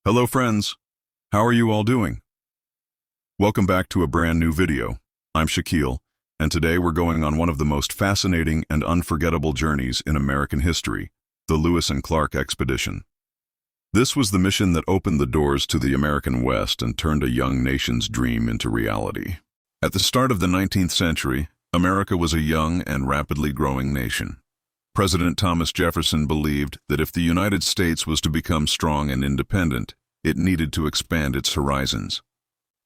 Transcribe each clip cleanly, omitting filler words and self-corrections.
Hello friends, how are you all doing? Welcome back to a brand new video. I'm Shaquille, and today we're going on one of the most fascinating and unforgettable journeys in American history, the Lewis and Clark expedition. This was the mission that opened the doors to the American West and turned a young nation's dream into reality. At the start of the 19th century, America was a young and rapidly growing nation. President Thomas Jefferson believed that if the United States was to become strong and independent, it needed to expand its horizons.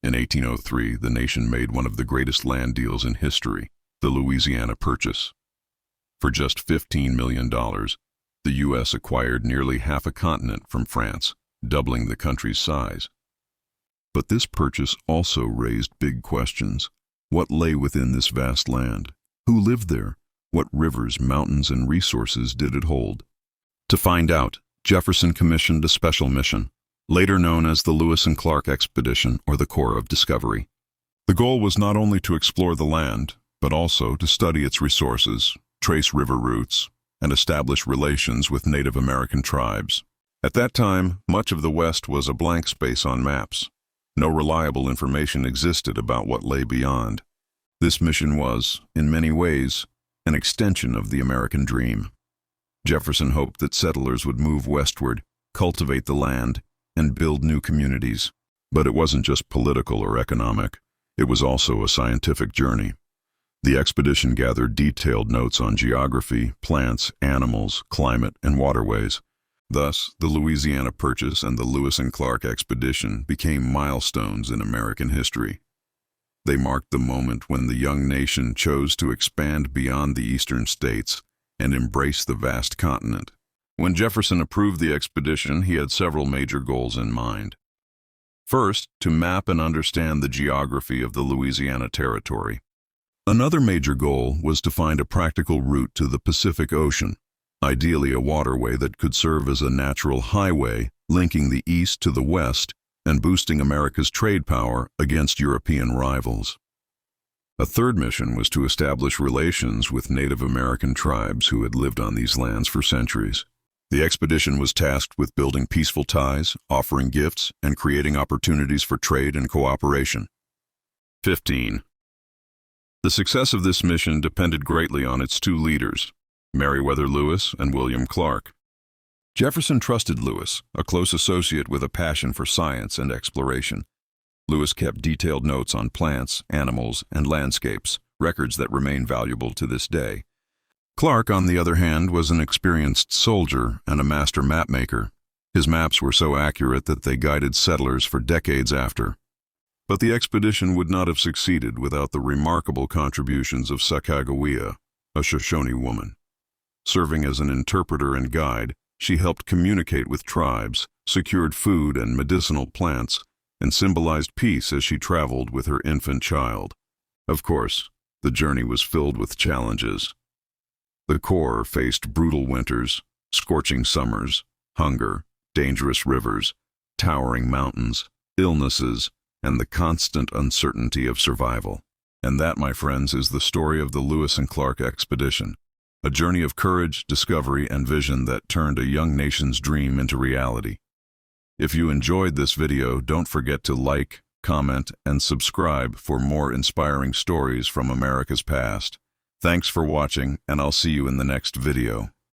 In 1803, the nation made one of the greatest land deals in history, the Louisiana Purchase. For just $15 million, the U.S. acquired nearly half a continent from France, doubling the country's size. But this purchase also raised big questions. What lay within this vast land? Who lived there? What rivers, mountains, and resources did it hold? To find out, Jefferson commissioned a special mission, later known as the Lewis and Clark Expedition, or the Corps of Discovery. The goal was not only to explore the land, but also to study its resources, trace river routes, and establish relations with Native American tribes. At that time, much of the West was a blank space on maps. No reliable information existed about what lay beyond. This mission was, in many ways, an extension of the American dream. Jefferson hoped that settlers would move westward, cultivate the land, and build new communities. But it wasn't just political or economic. It was also a scientific journey. The expedition gathered detailed notes on geography, plants, animals, climate, and waterways. Thus, the Louisiana Purchase and the Lewis and Clark Expedition became milestones in American history. They marked the moment when the young nation chose to expand beyond the eastern states and embrace the vast continent. When Jefferson approved the expedition, he had several major goals in mind. First, to map and understand the geography of the Louisiana Territory. Another major goal was to find a practical route to the Pacific Ocean, ideally a waterway that could serve as a natural highway linking the east to the west and boosting America's trade power against European rivals. A third mission was to establish relations with Native American tribes who had lived on these lands for centuries. The expedition was tasked with building peaceful ties, offering gifts, and creating opportunities for trade and cooperation. 15. The success of this mission depended greatly on its two leaders, Meriwether Lewis and William Clark. Jefferson trusted Lewis, a close associate with a passion for science and exploration. Lewis kept detailed notes on plants, animals, and landscapes, records that remain valuable to this day. Clark, on the other hand, was an experienced soldier and a master mapmaker. His maps were so accurate that they guided settlers for decades after. But the expedition would not have succeeded without the remarkable contributions of Sacagawea, a Shoshone woman. Serving as an interpreter and guide, she helped communicate with tribes, secured food and medicinal plants, and symbolized peace as she traveled with her infant child. Of course, the journey was filled with challenges. The Corps faced brutal winters, scorching summers, hunger, dangerous rivers, towering mountains, illnesses, and the constant uncertainty of survival. And that, my friends, is the story of the Lewis and Clark expedition. A journey of courage, discovery, and vision that turned a young nation's dream into reality. If you enjoyed this video, don't forget to like, comment, and subscribe for more inspiring stories from America's past. Thanks for watching, and I'll see you in the next video.